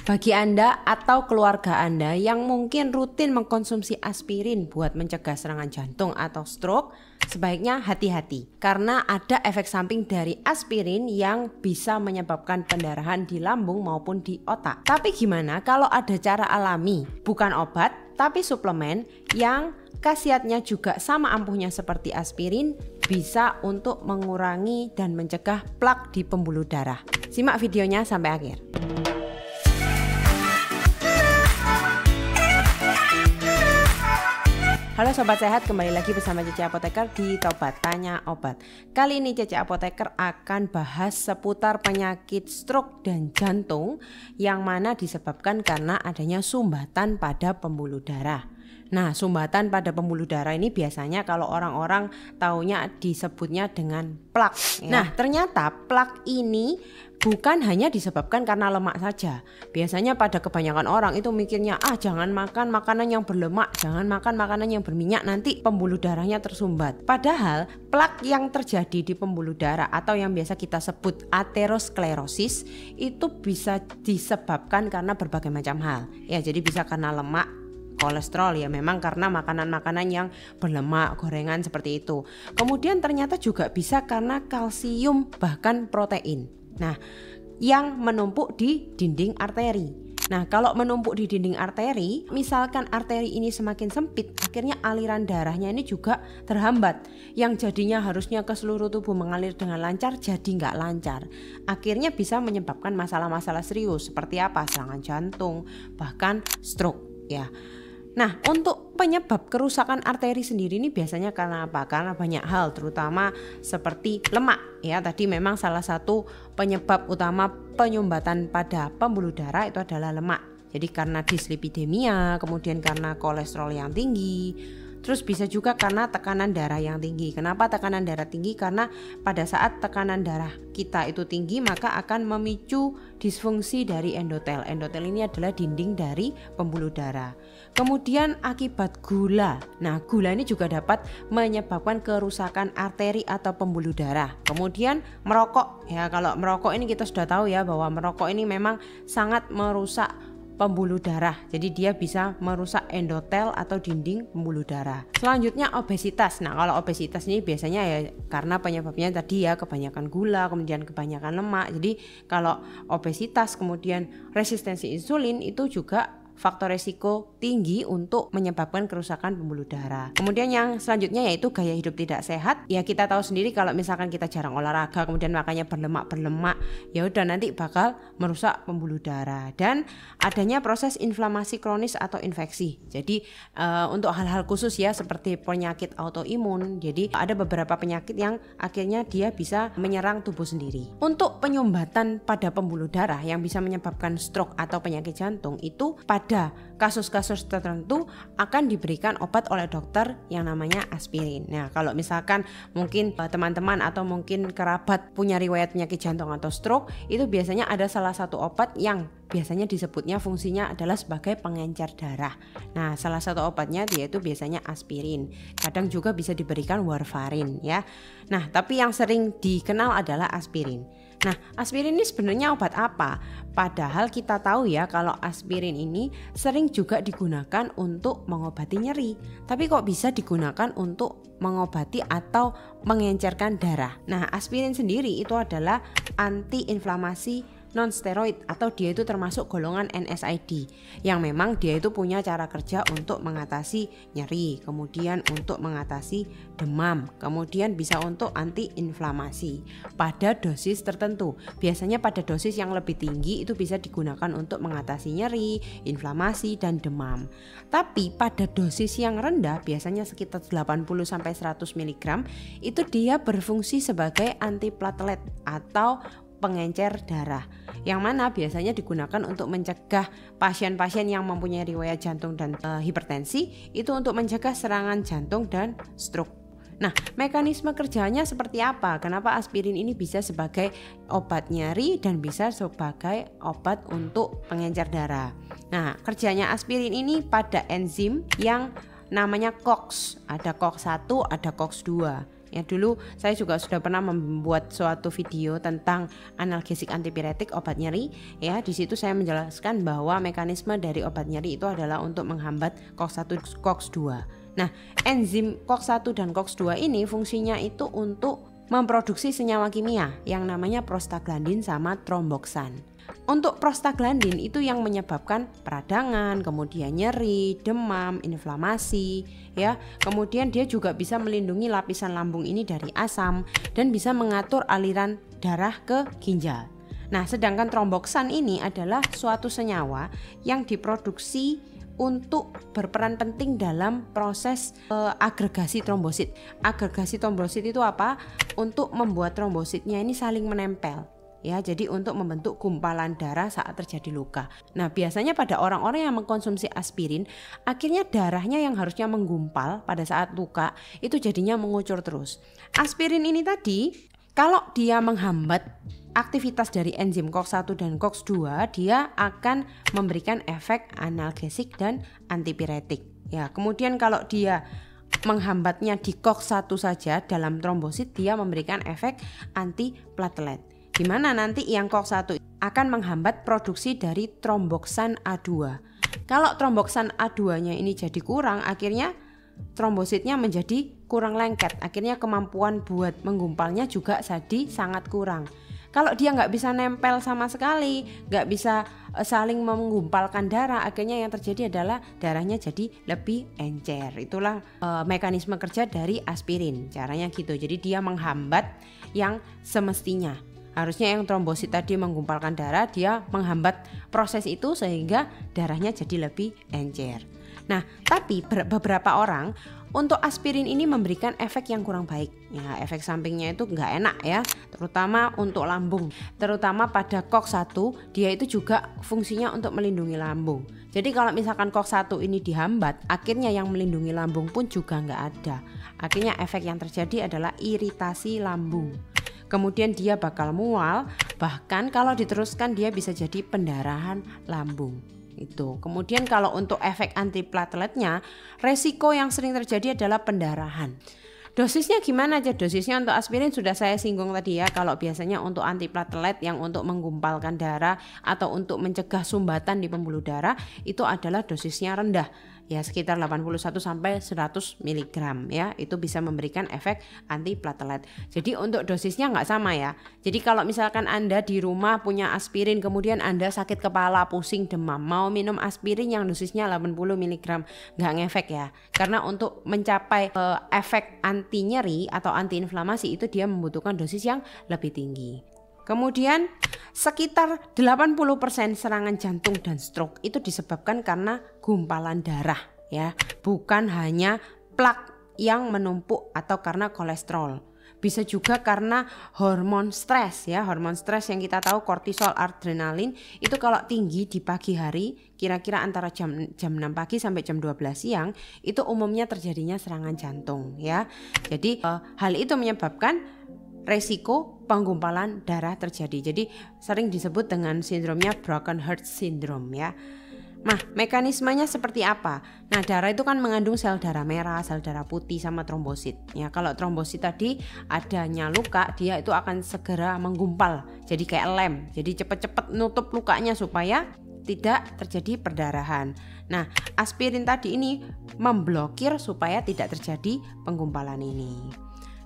Bagi Anda atau keluarga Anda yang mungkin rutin mengkonsumsi aspirin buat mencegah serangan jantung atau stroke, sebaiknya hati-hati karena ada efek samping dari aspirin yang bisa menyebabkan pendarahan di lambung maupun di otak. Tapi gimana kalau ada cara alami, bukan obat, tapi suplemen yang khasiatnya juga sama ampuhnya seperti aspirin, bisa untuk mengurangi dan mencegah plak di pembuluh darah. Simak videonya sampai akhir. Halo Sobat Sehat, kembali lagi bersama Cece Apoteker di Tobat Tanya Obat. Kali ini Cece Apoteker akan bahas seputar penyakit stroke dan jantung yang mana disebabkan karena adanya sumbatan pada pembuluh darah. Nah, sumbatan pada pembuluh darah ini biasanya kalau orang-orang taunya disebutnya dengan plak. Ya. Nah, ternyata plak ini bukan hanya disebabkan karena lemak saja. Biasanya pada kebanyakan orang itu mikirnya, jangan makan makanan yang berlemak, jangan makan makanan yang berminyak, nanti pembuluh darahnya tersumbat. Padahal plak yang terjadi di pembuluh darah atau yang biasa kita sebut aterosklerosis itu bisa disebabkan karena berbagai macam hal. Ya, jadi bisa karena lemak, kolesterol, ya memang karena makanan-makanan yang berlemak, gorengan seperti itu. Kemudian ternyata juga bisa karena kalsium bahkan protein. Nah, yang menumpuk di dinding arteri. Nah, kalau menumpuk di dinding arteri, misalkan arteri ini semakin sempit, akhirnya aliran darahnya ini juga terhambat. Yang jadinya harusnya ke seluruh tubuh mengalir dengan lancar, jadi nggak lancar. Akhirnya bisa menyebabkan masalah-masalah serius seperti apa? Serangan jantung, bahkan stroke, ya. Nah, untuk penyebab kerusakan arteri sendiri ini biasanya karena apa? Karena banyak hal, terutama seperti lemak. Ya, tadi memang salah satu penyebab utama penyumbatan pada pembuluh darah itu adalah lemak. Jadi karena dislipidemia, kemudian karena kolesterol yang tinggi. Terus bisa juga karena tekanan darah yang tinggi. Kenapa tekanan darah tinggi? Karena pada saat tekanan darah kita itu tinggi, maka akan memicu disfungsi dari endotel. Endotel ini adalah dinding dari pembuluh darah. Kemudian akibat gula. Nah, gula ini juga dapat menyebabkan kerusakan arteri atau pembuluh darah. Kemudian merokok. Ya, kalau merokok ini kita sudah tahu ya bahwa merokok ini memang sangat merusak pembuluh darah. Jadi dia bisa merusak endotel atau dinding pembuluh darah. Selanjutnya obesitas. Nah, kalau obesitas ini biasanya ya karena penyebabnya tadi ya kebanyakan gula, kemudian kebanyakan lemak. Jadi kalau obesitas kemudian resistensi insulin itu juga faktor resiko tinggi untuk menyebabkan kerusakan pembuluh darah. Kemudian yang selanjutnya yaitu gaya hidup tidak sehat. Ya kita tahu sendiri kalau misalkan kita jarang olahraga, kemudian makannya berlemak, ya udah nanti bakal merusak pembuluh darah. Dan adanya proses inflamasi kronis atau infeksi. Jadi untuk hal-hal khusus ya seperti penyakit autoimun. Jadi ada beberapa penyakit yang akhirnya dia bisa menyerang tubuh sendiri. Untuk penyumbatan pada pembuluh darah yang bisa menyebabkan stroke atau penyakit jantung itu pada kasus-kasus tertentu akan diberikan obat oleh dokter yang namanya aspirin. Nah, kalau misalkan mungkin teman-teman atau mungkin kerabat punya riwayat penyakit jantung atau stroke, itu biasanya ada salah satu obat yang biasanya disebutnya fungsinya adalah sebagai pengencer darah. Nah, salah satu obatnya yaitu biasanya aspirin. Kadang juga bisa diberikan warfarin ya. Nah, tapi yang sering dikenal adalah aspirin. Nah, aspirin ini sebenarnya obat apa? Padahal kita tahu ya kalau aspirin ini sering juga digunakan untuk mengobati nyeri. Tapi kok bisa digunakan untuk mengobati atau mengencerkan darah? Nah, aspirin sendiri itu adalah anti-inflamasi non-steroid atau dia itu termasuk golongan NSAID yang memang dia itu punya cara kerja untuk mengatasi nyeri, kemudian untuk mengatasi demam, kemudian bisa untuk anti-inflamasi pada dosis tertentu. Biasanya pada dosis yang lebih tinggi itu bisa digunakan untuk mengatasi nyeri, inflamasi, dan demam. Tapi pada dosis yang rendah biasanya sekitar 80-100 mg itu dia berfungsi sebagai antiplatelet atau pengencer darah, yang mana biasanya digunakan untuk mencegah pasien-pasien yang mempunyai riwayat jantung dan hipertensi itu untuk mencegah serangan jantung dan stroke. Nah, mekanisme kerjanya seperti apa? Kenapa aspirin ini bisa sebagai obat nyeri dan bisa sebagai obat untuk pengencer darah? Nah, kerjanya aspirin ini pada enzim yang namanya COX. Ada COX 1, ada COX 2. Ya, dulu saya juga sudah pernah membuat suatu video tentang analgesik antipiretik obat nyeri. Ya, di situ saya menjelaskan bahwa mekanisme dari obat nyeri itu adalah untuk menghambat COX-1 COX-2. Nah, enzim COX-1 dan COX-2 ini fungsinya itu untuk memproduksi senyawa kimia yang namanya prostaglandin sama tromboksan. Untuk prostaglandin itu yang menyebabkan peradangan, kemudian nyeri, demam, inflamasi, ya. Kemudian dia juga bisa melindungi lapisan lambung ini dari asam dan bisa mengatur aliran darah ke ginjal. Nah, sedangkan tromboksan ini adalah suatu senyawa yang diproduksi untuk berperan penting dalam proses agregasi trombosit. Agregasi trombosit itu apa? Untuk membuat trombositnya ini saling menempel. Ya, jadi untuk membentuk gumpalan darah saat terjadi luka. Nah, biasanya pada orang-orang yang mengkonsumsi aspirin, akhirnya darahnya yang harusnya menggumpal pada saat luka itu jadinya mengucur terus. Aspirin ini tadi, kalau dia menghambat aktivitas dari enzim COX-1 dan COX-2, dia akan memberikan efek analgesik dan antipiretik. Ya, kemudian kalau dia menghambatnya di COX-1 saja dalam trombosit, dia memberikan efek antiplatelet. Di mana nanti yang COX-1 akan menghambat produksi dari tromboksan A2. Kalau tromboksan A2-nya ini jadi kurang, akhirnya trombositnya menjadi kurang lengket. Akhirnya kemampuan buat menggumpalnya juga jadi sangat kurang. Kalau dia nggak bisa nempel sama sekali, nggak bisa saling menggumpalkan darah, akhirnya yang terjadi adalah darahnya jadi lebih encer. Itulah mekanisme kerja dari aspirin. Caranya gitu. Jadi dia menghambat yang semestinya. Harusnya yang trombosit tadi menggumpalkan darah, dia menghambat proses itu sehingga darahnya jadi lebih encer. Nah, tapi beberapa orang untuk aspirin ini memberikan efek yang kurang baik. Ya, efek sampingnya itu nggak enak ya, terutama untuk lambung. Terutama pada COX-1, dia itu juga fungsinya untuk melindungi lambung. Jadi kalau misalkan COX-1 ini dihambat, akhirnya yang melindungi lambung pun juga nggak ada. Akhirnya efek yang terjadi adalah iritasi lambung. Kemudian dia bakal mual, bahkan kalau diteruskan dia bisa jadi pendarahan lambung. Itu. Kemudian kalau untuk efek antiplateletnya, resiko yang sering terjadi adalah pendarahan. Dosisnya gimana aja? Dosisnya untuk aspirin sudah saya singgung tadi ya. Kalau biasanya untuk antiplatelet yang untuk menggumpalkan darah atau untuk mencegah sumbatan di pembuluh darah, itu adalah dosisnya rendah. Ya, sekitar 81 sampai 100 mg ya. Itu bisa memberikan efek antiplatelet. Jadi untuk dosisnya nggak sama ya. Jadi kalau misalkan Anda di rumah punya aspirin, kemudian Anda sakit kepala, pusing, demam, mau minum aspirin yang dosisnya 80 mg, nggak ngefek ya. Karena untuk mencapai efek anti nyeri atau anti inflamasi itu dia membutuhkan dosis yang lebih tinggi. Kemudian sekitar 80% serangan jantung dan stroke itu disebabkan karena gumpalan darah ya, bukan hanya plak yang menumpuk atau karena kolesterol. Bisa juga karena hormon stres ya, hormon stres yang kita tahu kortisol, adrenalin itu kalau tinggi di pagi hari, kira-kira antara jam 6 pagi sampai jam 12 siang itu umumnya terjadinya serangan jantung ya. Jadi hal itu menyebabkan resiko penggumpalan darah terjadi. Jadi sering disebut dengan sindromnya broken heart syndrome ya. Nah, mekanismenya seperti apa? Nah, darah itu kan mengandung sel darah merah, sel darah putih sama trombosit. Ya, kalau trombosit tadi adanya luka, dia itu akan segera menggumpal. Jadi kayak lem. Jadi cepat-cepat nutup lukanya supaya tidak terjadi perdarahan. Nah, aspirin tadi ini memblokir supaya tidak terjadi penggumpalan ini.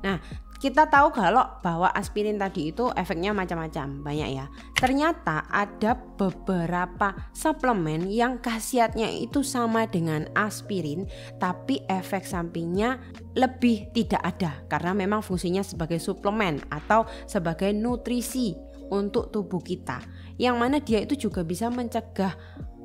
Nah, kita tahu kalau bahwa aspirin tadi itu efeknya macam-macam, banyak ya. Ternyata ada beberapa suplemen yang khasiatnya itu sama dengan aspirin, tapi efek sampingnya lebih tidak ada karena memang fungsinya sebagai suplemen atau sebagai nutrisi untuk tubuh kita. Yang mana dia itu juga bisa mencegah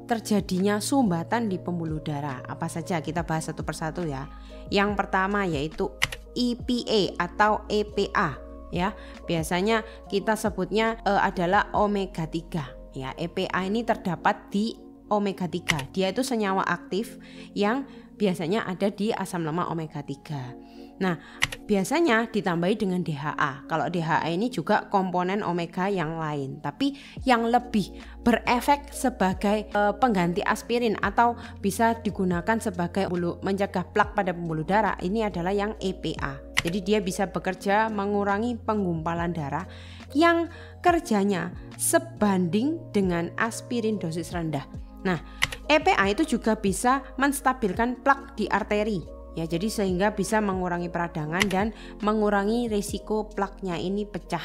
terjadinya sumbatan di pembuluh darah. Apa saja kita bahas satu persatu ya. Yang pertama yaitu EPA atau EPA ya. Biasanya kita sebutnya adalah omega 3 ya. EPA ini terdapat di omega 3. Dia itu senyawa aktif yang biasanya ada di asam lemak omega 3. Nah, biasanya ditambahi dengan DHA. Kalau DHA ini juga komponen omega yang lain, tapi yang lebih berefek sebagai pengganti aspirin atau bisa digunakan sebagai mencegah plak pada pembuluh darah ini adalah yang EPA. Jadi dia bisa bekerja mengurangi penggumpalan darah yang kerjanya sebanding dengan aspirin dosis rendah. Nah, EPA itu juga bisa menstabilkan plak di arteri. Ya, jadi sehingga bisa mengurangi peradangan dan mengurangi risiko plaknya ini pecah.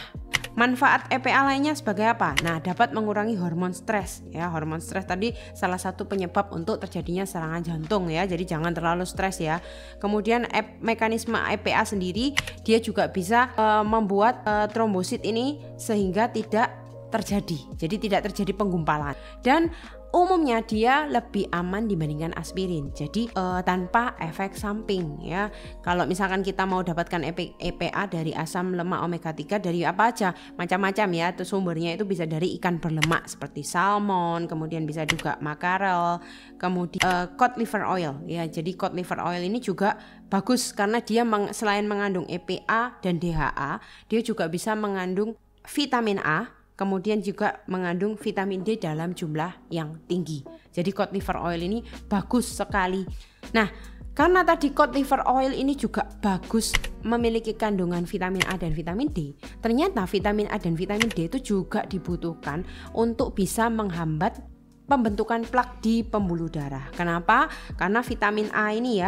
Manfaat EPA lainnya sebagai apa? Nah, dapat mengurangi hormon stres. Ya, hormon stres tadi salah satu penyebab untuk terjadinya serangan jantung ya. Jadi jangan terlalu stres ya. Kemudian mekanisme EPA sendiri dia juga bisa membuat trombosit ini sehingga tidak terjadi. Jadi tidak terjadi penggumpalan. Dan umumnya dia lebih aman dibandingkan aspirin. Jadi tanpa efek samping ya. Kalau misalkan kita mau dapatkan EPA dari asam lemak omega 3 dari apa aja? Macam-macam ya. Sumbernya itu bisa dari ikan berlemak seperti salmon, kemudian bisa juga makarel, kemudian cod liver oil ya. Jadi cod liver oil ini juga bagus karena dia selain mengandung EPA dan DHA, dia juga bisa mengandung vitamin A, kemudian juga mengandung vitamin D dalam jumlah yang tinggi. Jadi cod liver oil ini bagus sekali. Nah, karena tadi cod liver oil ini juga bagus memiliki kandungan vitamin A dan vitamin D, ternyata vitamin A dan vitamin D itu juga dibutuhkan untuk bisa menghambat pembentukan plak di pembuluh darah. Kenapa? Karena vitamin A ini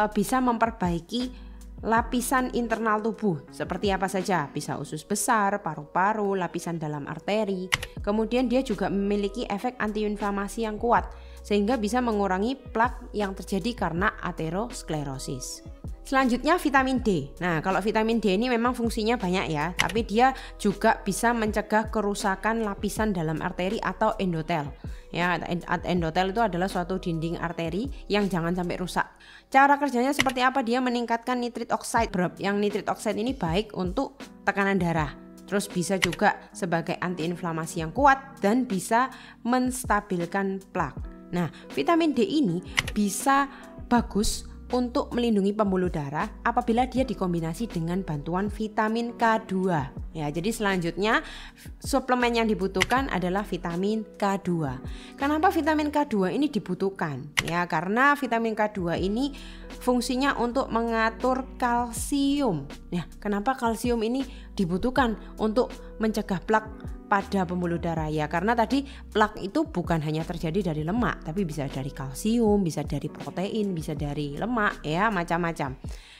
bisa memperbaiki lapisan internal tubuh seperti apa saja, bisa usus besar, paru-paru, lapisan dalam arteri. Kemudian dia juga memiliki efek antiinflamasi yang kuat sehingga bisa mengurangi plak yang terjadi karena aterosklerosis. Selanjutnya vitamin D. Nah, kalau vitamin D ini memang fungsinya banyak ya, tapi dia juga bisa mencegah kerusakan lapisan dalam arteri atau endotel. Ya, endotel itu adalah suatu dinding arteri yang jangan sampai rusak. Cara kerjanya seperti apa? Dia meningkatkan nitrit oxide. Yang nitrit oxide ini baik untuk tekanan darah. Terus bisa juga sebagai antiinflamasi yang kuat dan bisa menstabilkan plak. Nah, vitamin D ini bisa bagus untuk melindungi pembuluh darah apabila dia dikombinasi dengan bantuan vitamin K2. Ya, jadi selanjutnya suplemen yang dibutuhkan adalah vitamin K2. Kenapa vitamin K2 ini dibutuhkan? Ya, karena vitamin K2 ini fungsinya untuk mengatur kalsium. Ya, kenapa kalsium ini dibutuhkan untuk mencegah plak pada pembuluh darah? Ya, karena tadi plak itu bukan hanya terjadi dari lemak, tapi bisa dari kalsium, bisa dari protein, bisa dari lemak ya, macam-macam.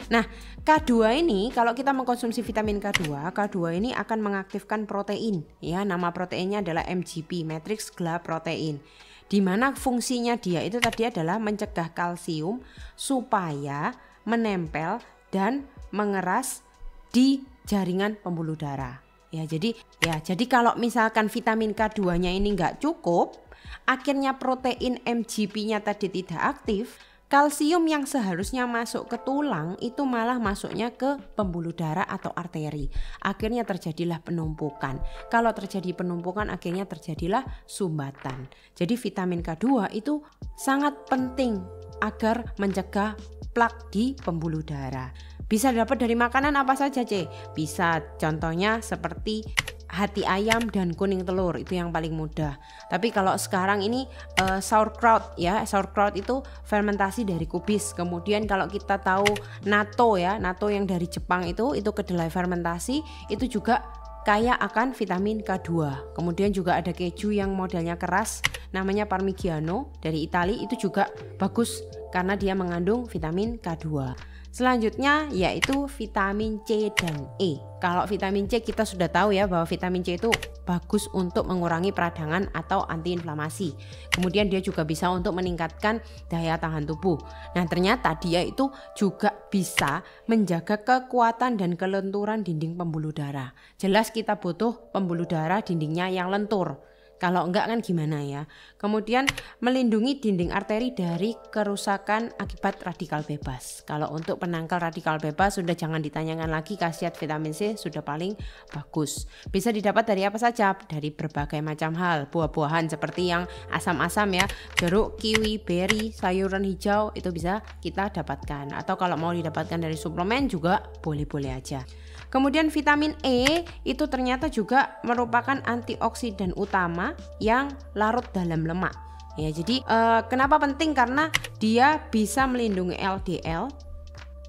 Nah, K2 ini kalau kita mengkonsumsi vitamin K2 ini akan mengaktifkan protein ya, nama proteinnya adalah MGP, matrix glycoprotein. Di mana fungsinya dia itu tadi adalah mencegah kalsium supaya menempel dan mengeras di jaringan pembuluh darah. Ya, jadi kalau misalkan vitamin K2-nya ini nggak cukup, akhirnya protein MGP-nya tadi tidak aktif, kalsium yang seharusnya masuk ke tulang itu malah masuknya ke pembuluh darah atau arteri. Akhirnya terjadilah penumpukan. Kalau terjadi penumpukan, akhirnya terjadilah sumbatan. Jadi vitamin K2 itu sangat penting agar mencegah plak di pembuluh darah. Bisa dapat dari makanan apa saja, C? Bisa contohnya seperti hati ayam dan kuning telur, itu yang paling mudah. Tapi kalau sekarang ini sauerkraut ya, sauerkraut itu fermentasi dari kubis. Kemudian kalau kita tahu natto ya, natto yang dari Jepang itu kedelai fermentasi, itu juga kaya akan vitamin K2. Kemudian juga ada keju yang modelnya keras, namanya Parmigiano dari Italia, itu juga bagus karena dia mengandung vitamin K2. Selanjutnya yaitu vitamin C dan E. Kalau vitamin C kita sudah tahu ya bahwa vitamin C itu bagus untuk mengurangi peradangan atau antiinflamasi. Kemudian dia juga bisa untuk meningkatkan daya tahan tubuh. Nah, ternyata dia itu juga bisa menjaga kekuatan dan kelenturan dinding pembuluh darah. Jelas kita butuh pembuluh darah dindingnya yang lentur. Kalau enggak kan gimana ya. Kemudian melindungi dinding arteri dari kerusakan akibat radikal bebas. Kalau untuk penangkal radikal bebas sudah jangan ditanyakan lagi, khasiat vitamin C sudah paling bagus. Bisa didapat dari apa saja? Dari berbagai macam hal. Buah-buahan seperti yang asam-asam ya, jeruk, kiwi, beri, sayuran hijau itu bisa kita dapatkan. Atau kalau mau didapatkan dari suplemen juga boleh-boleh aja. Kemudian vitamin E itu ternyata juga merupakan antioksidan utama yang larut dalam lemak. Ya, jadi kenapa penting? Karena dia bisa melindungi LDL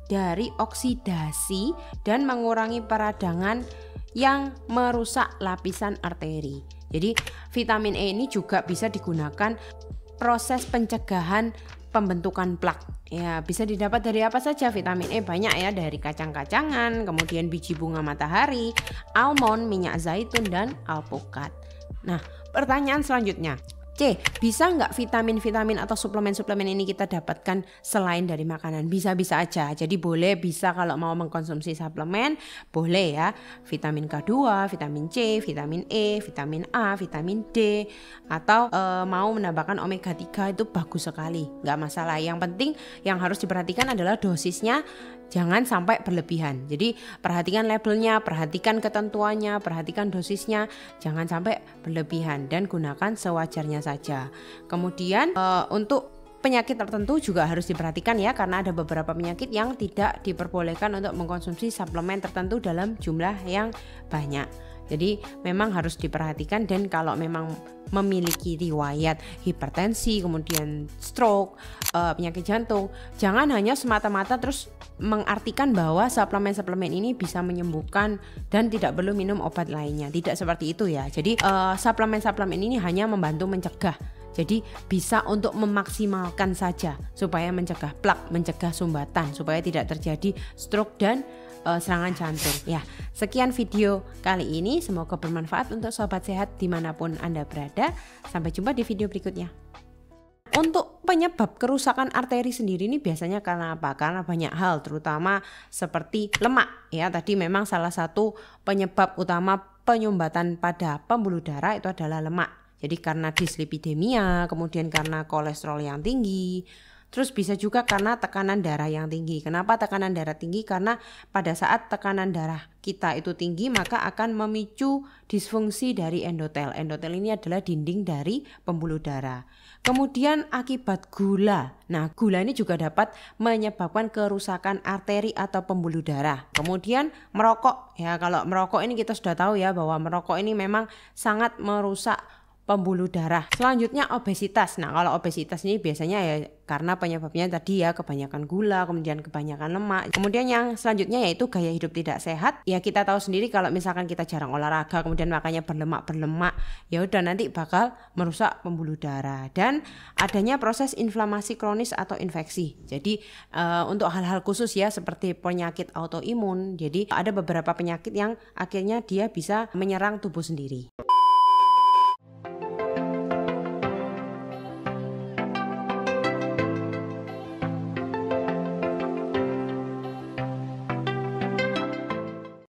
dari oksidasi dan mengurangi peradangan yang merusak lapisan arteri. Jadi vitamin E ini juga bisa digunakan proses pencegahan pembentukan plak. Ya, bisa didapat dari apa saja vitamin E? Banyak ya, dari kacang-kacangan, kemudian biji bunga matahari, almond, minyak zaitun, dan alpukat. Nah, pertanyaan selanjutnya, C, bisa nggak vitamin-vitamin atau suplemen-suplemen ini kita dapatkan selain dari makanan? Bisa-bisa aja. Jadi boleh, bisa kalau mau mengkonsumsi suplemen, boleh ya. Vitamin K2, vitamin C, vitamin E, vitamin A, vitamin D, atau mau menambahkan omega 3 itu bagus sekali, nggak masalah. Yang penting yang harus diperhatikan adalah dosisnya. Jangan sampai berlebihan. Jadi perhatikan labelnya, perhatikan ketentuannya, perhatikan dosisnya, jangan sampai berlebihan dan gunakan sewajarnya saja. Kemudian untuk penyakit tertentu juga harus diperhatikan ya, karena ada beberapa penyakit yang tidak diperbolehkan untuk mengkonsumsi suplemen tertentu dalam jumlah yang banyak. Jadi memang harus diperhatikan, dan kalau memang memiliki riwayat hipertensi, kemudian stroke, penyakit jantung, jangan hanya semata-mata terus mengartikan bahwa suplemen-suplemen ini bisa menyembuhkan dan tidak perlu minum obat lainnya. Tidak seperti itu ya. Jadi suplemen-suplemen ini hanya membantu mencegah. Jadi bisa untuk memaksimalkan saja supaya mencegah plak, mencegah sumbatan, supaya tidak terjadi stroke dan serangan jantung. Ya, sekian video kali ini, semoga bermanfaat untuk sobat sehat dimanapun Anda berada. Sampai jumpa di video berikutnya. Untuk penyebab kerusakan arteri sendiri ini biasanya karena apa? Karena banyak hal, terutama seperti lemak. Ya, tadi memang salah satu penyebab utama penyumbatan pada pembuluh darah itu adalah lemak. Jadi karena dislipidemia, kemudian karena kolesterol yang tinggi. Terus bisa juga karena tekanan darah yang tinggi. Kenapa tekanan darah tinggi? Karena pada saat tekanan darah kita itu tinggi, maka akan memicu disfungsi dari endotel. Endotel ini adalah dinding dari pembuluh darah. Kemudian akibat gula. Nah, gula ini juga dapat menyebabkan kerusakan arteri atau pembuluh darah. Kemudian merokok. Ya, kalau merokok ini kita sudah tahu ya bahwa merokok ini memang sangat merusak pembuluh darah. Selanjutnya obesitas. Nah, kalau obesitas ini biasanya ya karena penyebabnya tadi ya kebanyakan gula, kemudian kebanyakan lemak. Kemudian yang selanjutnya yaitu gaya hidup tidak sehat. Ya kita tahu sendiri kalau misalkan kita jarang olahraga, kemudian makannya berlemak, ya udah nanti bakal merusak pembuluh darah. Dan adanya proses inflamasi kronis atau infeksi. Jadi untuk hal-hal khusus ya seperti penyakit autoimun. Jadi ada beberapa penyakit yang akhirnya dia bisa menyerang tubuh sendiri.